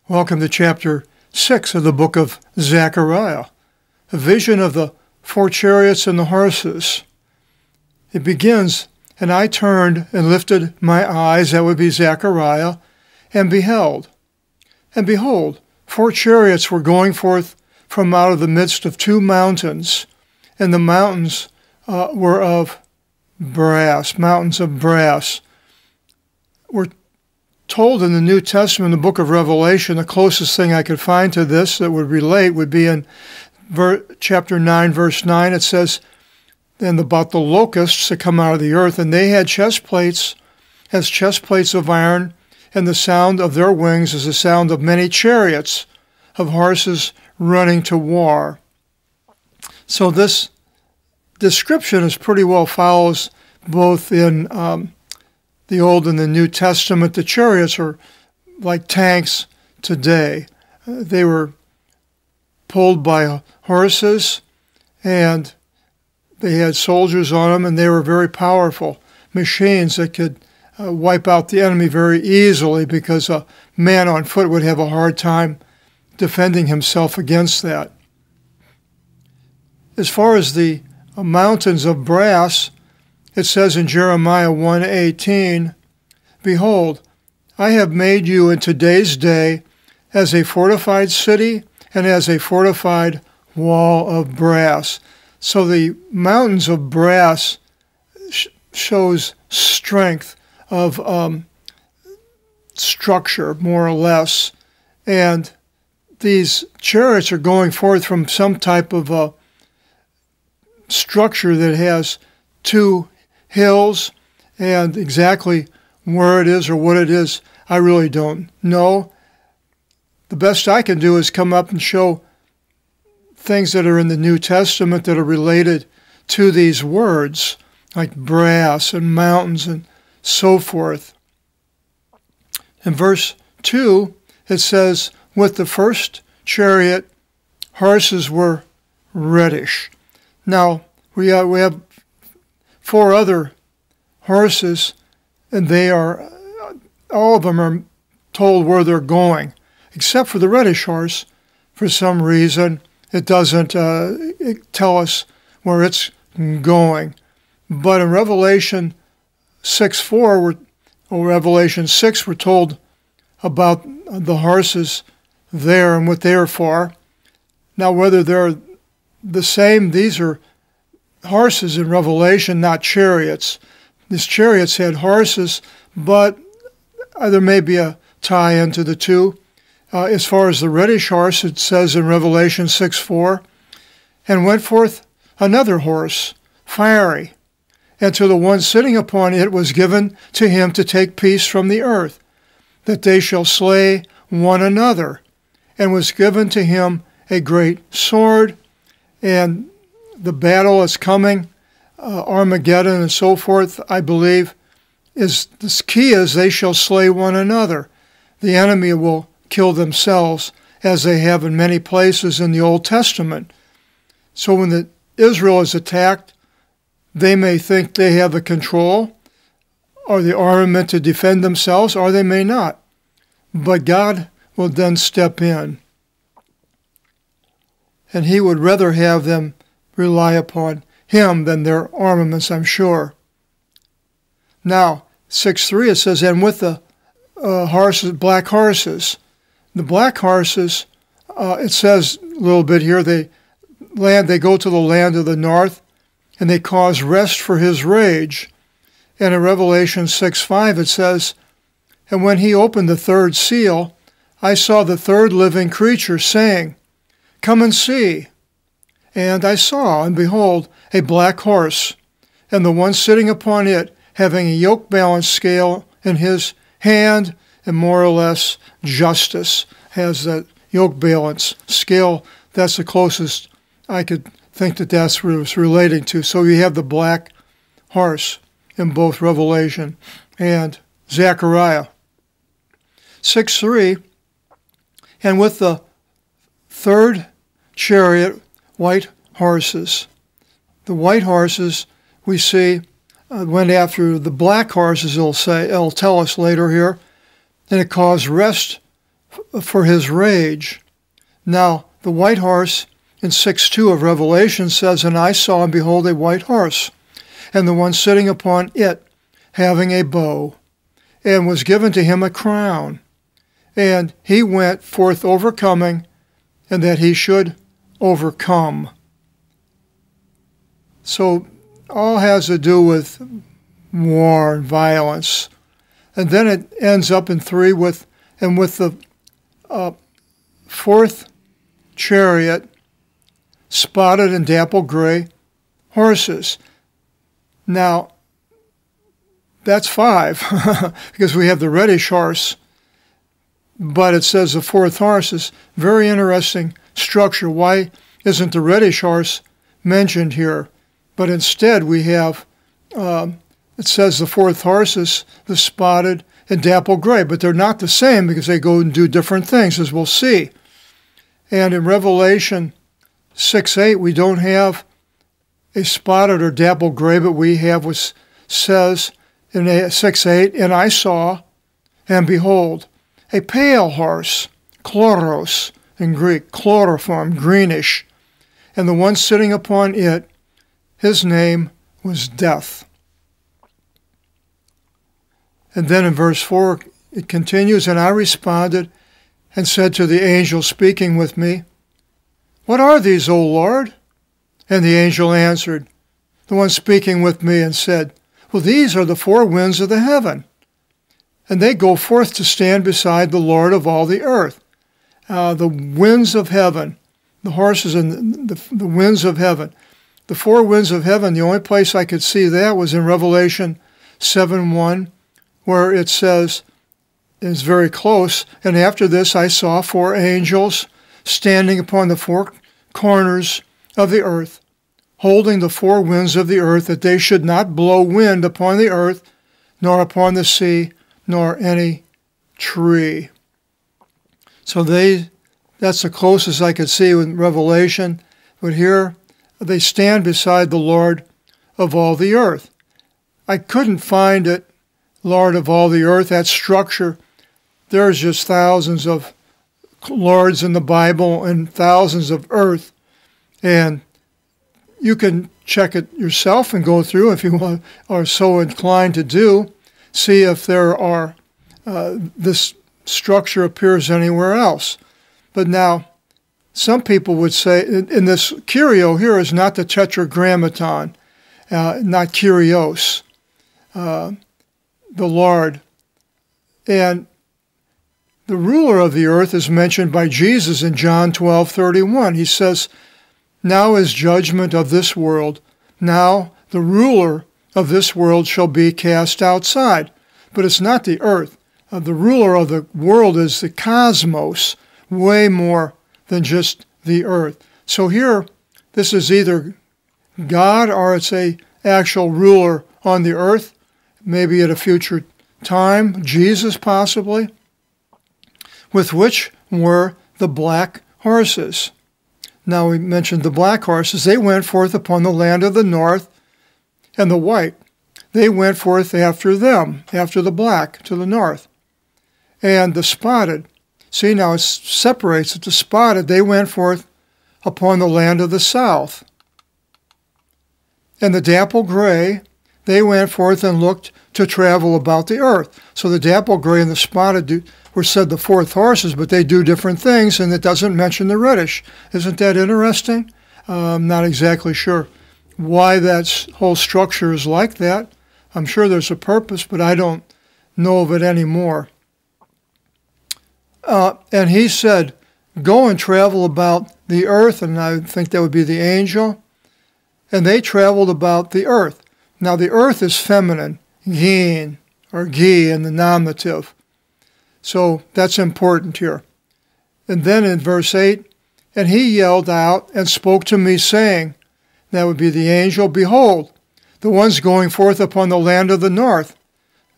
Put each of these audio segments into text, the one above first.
Welcome to chapter 6 of the book of Zechariah, a vision of the 4 chariots and the horses. It begins, "And I turned and lifted my eyes," that would be Zechariah, "and beheld. And behold, 4 chariots were going forth from out of the midst of 2 mountains, and the mountains were of brass," mountains of brass. We're told in the New Testament, in the book of Revelation, the closest thing I could find to this that would relate would be in chapter 9, verse 9. It says, and about the locusts that come out of the earth, and they had chest plates of iron, and the sound of their wings is the sound of many chariots of horses running to war. So this description is pretty well follows both in the Old and the New Testament. The chariots are like tanks today. They were pulled by horses, and they had soldiers on them, and they were very powerful machines that could wipe out the enemy very easily, because a man on foot would have a hard time defending himself against that. As far as the mountains of brass, it says in Jeremiah 1:18, "Behold, I have made you in today's day as a fortified city and as a fortified wall of brass." So the mountains of brass shows strength of structure, more or less. And these chariots are going forth from some type of a structure that has 2 hills, and exactly where it is or what it is, I really don't know. The best I can do is come up and show things that are in the New Testament that are related to these words, like brass and mountains and so forth. In verse 2, it says, "With the first chariot, horses were reddish." Now, we have 4 other horses, and they are, all of them are told where they're going, except for the reddish horse. For some reason, it doesn't tell us where it's going. But in Revelation 6:4, or Revelation 6, we're told about the horses there and what they are for. Now, whether they're the same, these are horses in Revelation, not chariots. These chariots had horses, but there may be a tie-in to the 2. As far as the reddish horse, it says in Revelation 6:4, "And went forth another horse, fiery, and to the one sitting upon it was given to him to take peace from the earth, that they shall slay one another. And was given to him a great sword," and the battle is coming, Armageddon and so forth, I believe, is the key is they shall slay one another. The enemy will kill themselves, as they have in many places in the Old Testament. So when Israel is attacked, they may think they have the control or the armament to defend themselves, or they may not. But God will then step in, and he would rather have them rely upon him than their armaments, I'm sure. Now, 6:3, it says, "And with the horses, black horses." The black horses, it says a little bit here, they go to the land of the north, and they cause rest for his rage. And in Revelation 6:5, it says, "And when he opened the 3rd seal, I saw the 3rd living creature, saying, Come and see. And I saw, and behold, a black horse, and the one sitting upon it, having a yoke balance scale in his hand," and more or less justice has that yoke balance scale. That's the closest I could think that that's what it was relating to. So you have the black horse in both Revelation and Zechariah. 6:3, "And with the 3rd chariot, white horses." The white horses, we see, went after the black horses, it'll tell us later here, and it caused rest for his rage. Now, the white horse in 6:2 of Revelation says, "And I saw, and behold, a white horse, and the one sitting upon it, having a bow, and was given to him a crown. And he went forth overcoming, and that he should overcome." So all has to do with war and violence. And then it ends up in 3 with the fourth chariot, spotted and dapple gray horses. Now, that's 5, because we have the reddish horse, but it says the fourth horse is very interesting structure. Why isn't the reddish horse mentioned here? But instead we have, it says the fourth horse is the spotted and dapple gray, but they're not the same because they go and do different things, as we'll see. And in Revelation 6:8, we don't have a spotted or dapple gray, but we have what says in 6:8, "And I saw, and behold, a pale horse, chloros in Greek, chloroform, greenish, and the one sitting upon it, his name was Death." And then in verse 4, it continues, "And I responded and said to the angel speaking with me, What are these, O Lord? And the angel answered, the one speaking with me, and said, Well, these are the 4 winds of the heaven, and they go forth to stand beside the Lord of all the earth." The winds of heaven, the horses and the winds of heaven. The 4 winds of heaven, the only place I could see that was in Revelation 7:1, where it says, it's very close, "And after this I saw 4 angels standing upon the 4 corners of the earth, holding the 4 winds of the earth, that they should not blow wind upon the earth, nor upon the sea, nor any tree." So that's the closest I could see with Revelation. But here, they stand beside the Lord of all the earth. I couldn't find it, Lord of all the earth, that structure. There's just thousands of lords in the Bible and thousands of earth. And you can check it yourself and go through if you are so inclined to do. See if there are, this structure appears anywhere else. But now, some people would say, in this Kyrio here is not the tetragrammaton, not Kyrios, the Lord. And the ruler of the earth is mentioned by Jesus in John 12:31. He says, "Now is judgment of this world. Now the ruler of this world shall be cast outside." But it's not the earth. The ruler of the world is the cosmos, way more than just the earth. So here, this is either God or it's a actual ruler on the earth, maybe at a future time, Jesus possibly, with which were the black horses. Now we mentioned the black horses. They went forth upon the land of the north, and the white, they went forth after them, after the black, to the north. And the spotted, see now it separates it. The spotted, they went forth upon the land of the south. And the dapple gray, they went forth and looked to travel about the earth. So the dapple gray and the spotted were said the 4th horses, but they do different things, and it doesn't mention the reddish. Isn't that interesting? I'm not exactly sure why that whole structure is like that. I'm sure there's a purpose, but I don't know of it anymore. And he said, "Go and travel about the earth," and I think that would be the angel. And they traveled about the earth. Now the earth is feminine, gin, or gi in the nominative. So that's important here. And then in verse 8, "And he yelled out and spoke to me, saying," that would be the angel, "Behold, the ones going forth upon the land of the north,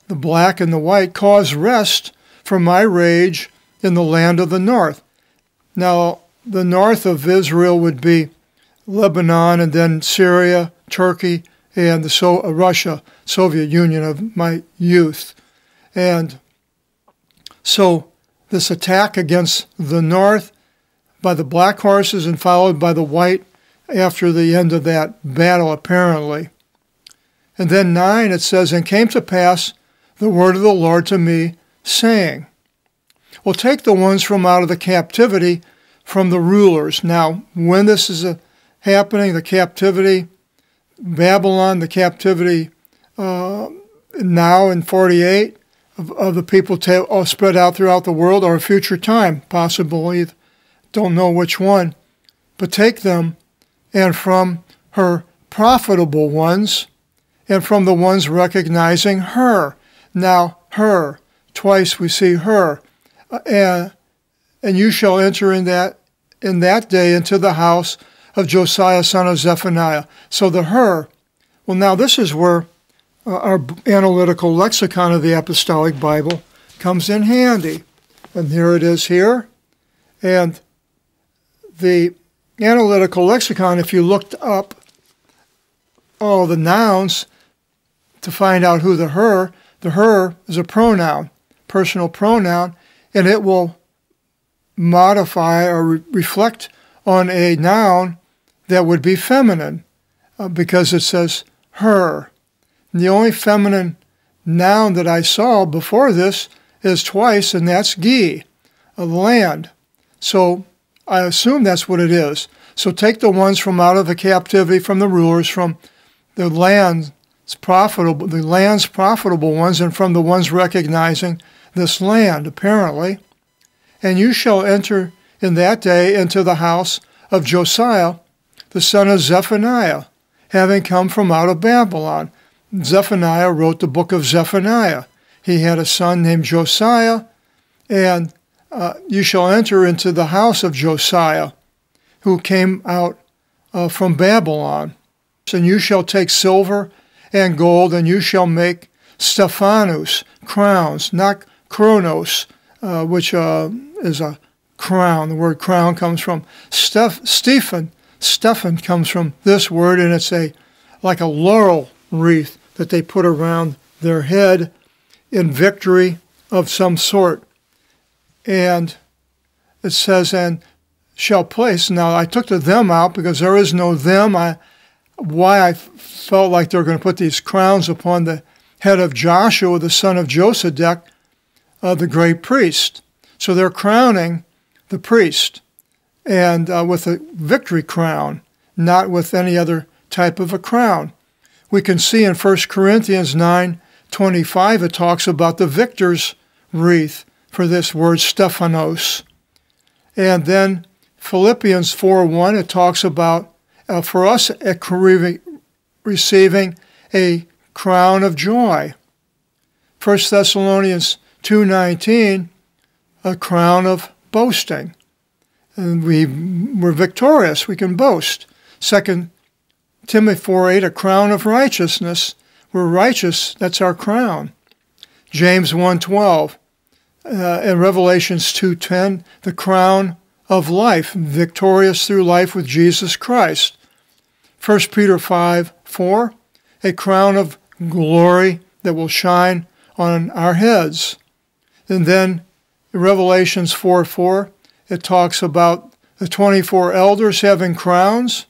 the black and the white, cause rest from my rage in the land of the north." Now, the north of Israel would be Lebanon, and then Syria, Turkey, and Russia, Soviet Union of my youth. And so this attack against the north by the black horses and followed by the white after the end of that battle, apparently. And then 9, it says, "And came to pass the word of the Lord to me, saying," well, take the ones from out of the captivity from the rulers. Now, when this is happening, the captivity, Babylon, the captivity now in 48 of the people all spread out throughout the world, or a future time, possibly, don't know which one, but take them, and from her profitable ones, and from the ones recognizing her. Now, her, twice we see her, and you shall enter in that day into the house of Josiah son of Zephaniah. So the her, well, now this is where our analytical lexicon of the Apostolic Bible comes in handy. And here it is here. And the analytical lexicon, if you looked up all the nouns to find out who the her is a pronoun, personal pronoun, and it will modify or reflect on a noun that would be feminine because it says her. And the only feminine noun that I saw before this is twice, and that's ge, a land. So I assume that's what it is. So take the ones from out of the captivity from the rulers, from the land's profitable ones, and from the ones recognizing this land, apparently. And you shall enter in that day into the house of Josiah, the son of Zephaniah, having come from out of Babylon. Zephaniah wrote the book of Zephaniah. He had a son named Josiah, and you shall enter into the house of Josiah, who came out from Babylon. And you shall take silver and gold, and you shall make Stephanos, crowns, not Kronos, which is a crown. The word crown comes from Stephen. Stephan comes from this word, and it's like a laurel wreath that they put around their head in victory of some sort. And it says, and shall place. Now, I took the them out because there is no them. Why I felt like they were going to put these crowns upon the head of Joshua, the son of Josedek, the great priest. So they're crowning the priest, and with a victory crown, not with any other type of a crown. We can see in 1 Corinthians 9:25, it talks about the victor's wreath for this word Stephanos. And then Philippians 4:1, it talks about for us receiving a crown of joy. 1 Thessalonians 2:19, a crown of boasting. And we're victorious, we can boast. 2 Timothy 4:8, a crown of righteousness. We're righteous, that's our crown. James 1:12, and Revelations 2:10, the crown of life, victorious through life with Jesus Christ. 1 Peter 5:4, a crown of glory that will shine on our heads. And then Revelations 4:4, it talks about the 24 elders having crowns,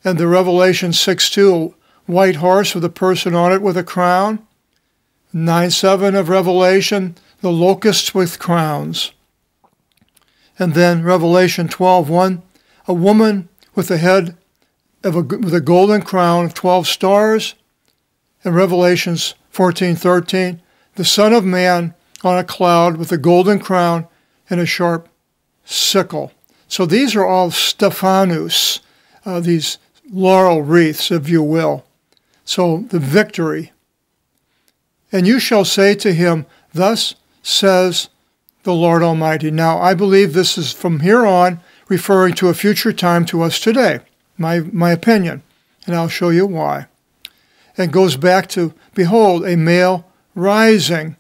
and the Revelation 6:2, a white horse with a person on it with a crown. 9:7 of Revelation, the locusts with crowns. And then Revelation 12:1, a woman with the head with a golden crown of 12 stars. And Revelations 14:13, the Son of Man on a cloud with a golden crown and a sharp sickle. So these are all Stephanos, these laurel wreaths, if you will. So the victory. And you shall say to him, thus says the Lord Almighty. Now, I believe this is from here on referring to a future time to us today, my opinion, and I'll show you why. And goes back to, behold, a male rising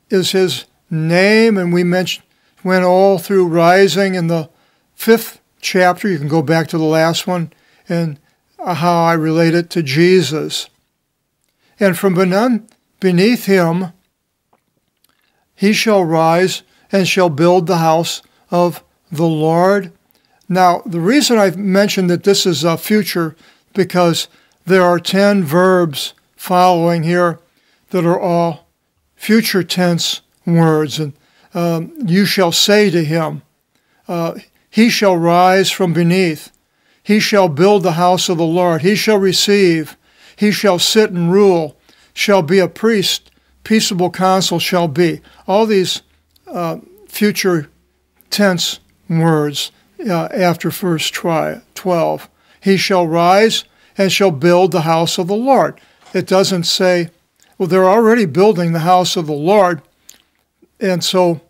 is his name, and we went all through rising in the 5th chapter. You can go back to the last one, and how I relate it to Jesus. And from beneath him he shall rise and shall build the house of the Lord. Now, the reason I've mentioned that this is a future, because there are 10 verbs following here that are all future tense words. And you shall say to him, he shall rise from beneath. He shall build the house of the Lord. He shall receive. He shall sit and rule. Shall be a priest. Peaceable counsel shall be. All these future tense words after verse 12. He shall rise and shall build the house of the Lord. It doesn't say, well, they're already building the house of the Lord, and so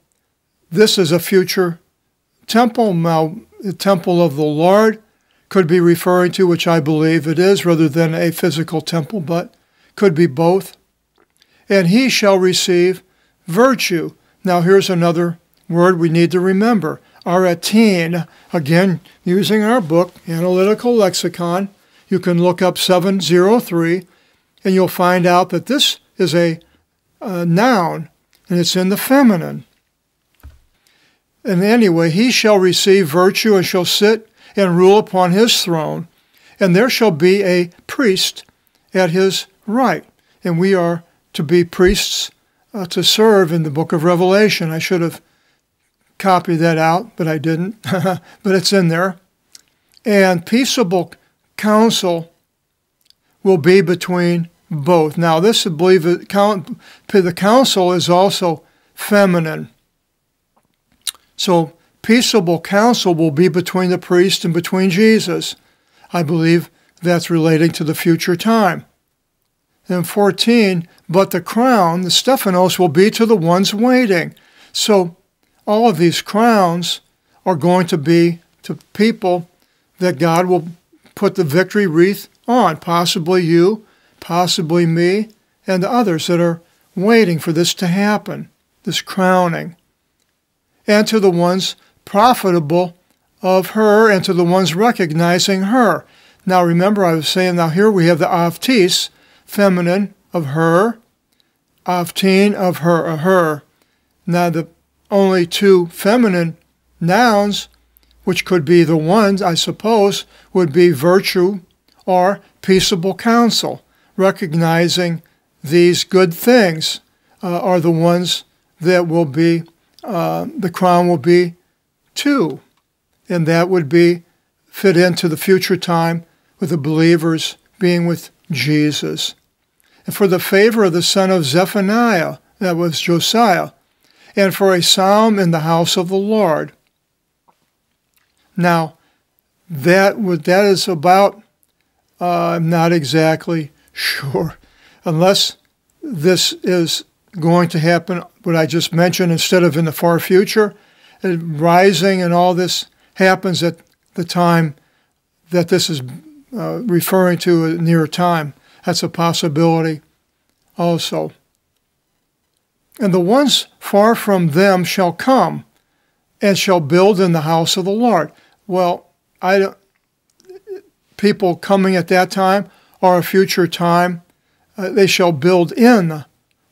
this is a future temple. Now, the temple of the Lord could be referring to, which I believe it is, rather than a physical temple, but could be both. And he shall receive virtue. Now, here's another word we need to remember. Aratin, again, using our book, Analytical Lexicon, you can look up 703, and you'll find out that this is a noun, and it's in the feminine. And anyway, he shall receive virtue and shall sit and rule upon his throne, and there shall be a priest at his right. And we are to be priests to serve in the book of Revelation. I should have copied that out, but I didn't. But it's in there. And peaceable counsel will be between both. Now, this, I believe, the counsel is also feminine. So, peaceable counsel will be between the priest and between Jesus. I believe that's relating to the future time. Then 14, but the crown, the Stephanos, will be to the ones waiting. So, all of these crowns are going to be to people that God will put the victory wreath on, possibly you, possibly me, and others that are waiting for this to happen, this crowning. And to the ones profitable of her, and to the ones recognizing her. Now remember, I was saying, now here we have the avtis, feminine, of her, avtin, of her. Now the only two feminine nouns, which could be the ones, I suppose, would be virtue or peaceable counsel. Recognizing these good things are the ones that will be, the crown will be to. And that would be fit into the future time with the believers being with Jesus. And for the favor of the son of Zephaniah, that was Josiah, and for a psalm in the house of the Lord. Now, that is about, I'm not exactly sure, unless this is going to happen, what I just mentioned, instead of in the far future, rising and all this happens at the time that this is referring to a near time. That's a possibility also. And the ones far from them shall come and shall build in the house of the Lord. Well, people coming at that time or a future time, they shall build in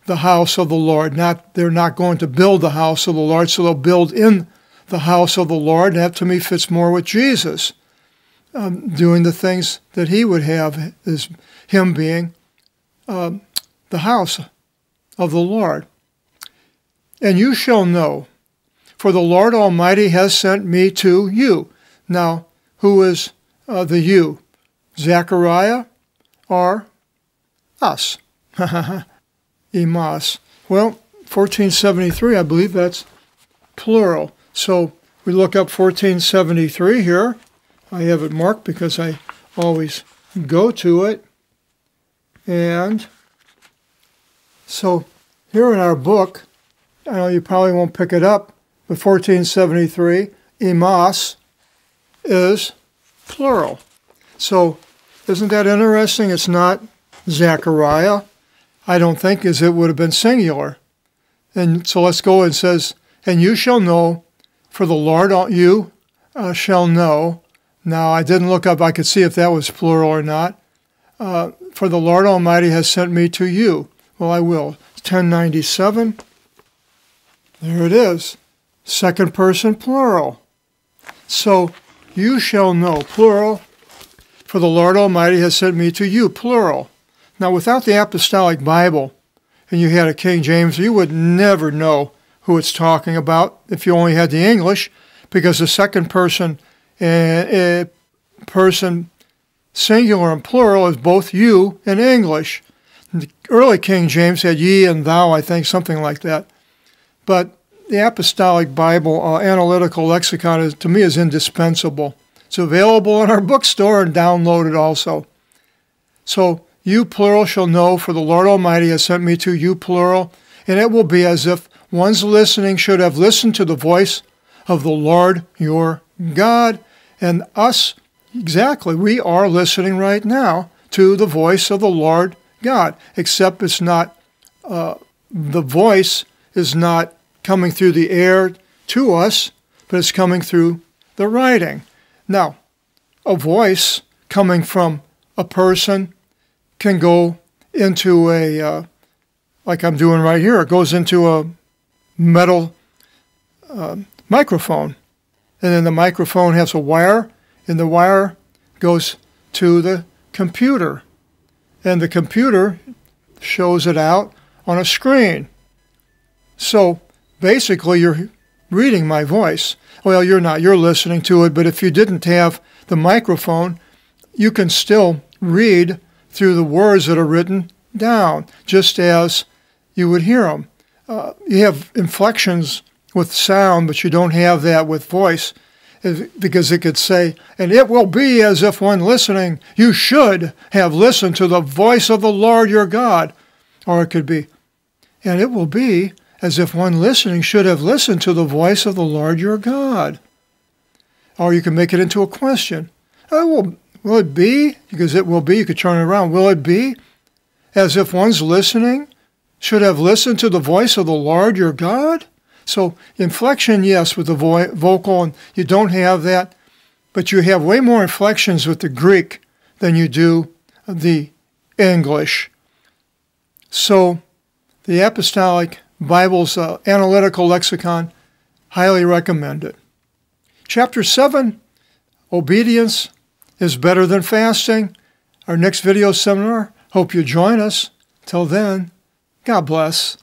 the house of the Lord. They're not going to build the house of the Lord, so they'll build in the house of the Lord. And that to me fits more with Jesus, doing the things that he would have, as him being the house of the Lord. And you shall know, for the Lord Almighty has sent me to you. Now, who is the you? Zechariah or us? Emas. Well, 1473, I believe that's plural. So we look up 1473 here. I have it marked because I always go to it. And so here in our book, I know you probably won't pick it up, but 1473, Emas is plural. So isn't that interesting? It's not Zechariah, I don't think, as it would have been singular. And so let's go, and says, and you shall know, for the Lord you shall know. Now, I didn't look up, I could see if that was plural or not. For the Lord Almighty has sent me to you. Well, I will. 1097. There it is. second person plural. So, you shall know, plural, for the Lord Almighty has sent me to you, plural. Now, without the Apostolic Bible, and you had a King James, you would never know who it's talking about if you only had the English, because the second person person singular and plural is both you and English. The early King James had ye and thou, I think, something like that. But the Apostolic Bible Analytical Lexicon, to me, is indispensable. It's available in our bookstore and downloaded also. So, you plural shall know, for the Lord Almighty has sent me to you plural, and it will be as if one's listening should have listened to the voice of the Lord your God, and us, exactly, we are listening right now to the voice of the Lord God, except it's not, the voice is not coming through the air to us, but it's coming through the writing. Now, a voice coming from a person can go into a, like I'm doing right here, it goes into a metal microphone. And then the microphone has a wire, and the wire goes to the computer. And the computer shows it out on a screen. So basically, you're reading my voice. Well, you're not. You're listening to it. But if you didn't have the microphone, you can still read through the words that are written down, just as you would hear them. You have inflections with sound, but you don't have that with voice, because it could say, and it will be as if when listening, you should have listened to the voice of the Lord your God. Or it could be, and it will be as if one listening should have listened to the voice of the Lord your God. Or you can make it into a question. Oh, will it be? Because it will be, you could turn it around. Will it be as if one's listening should have listened to the voice of the Lord your God? So inflection, yes, with the vocal, and you don't have that, but you have way more inflections with the Greek than you do the English. So the Apostolic Bible's Analytical Lexicon, highly recommend it. Chapter 7, Obedience is Better Than Fasting. Our next video seminar, hope you join us. Till then, God bless.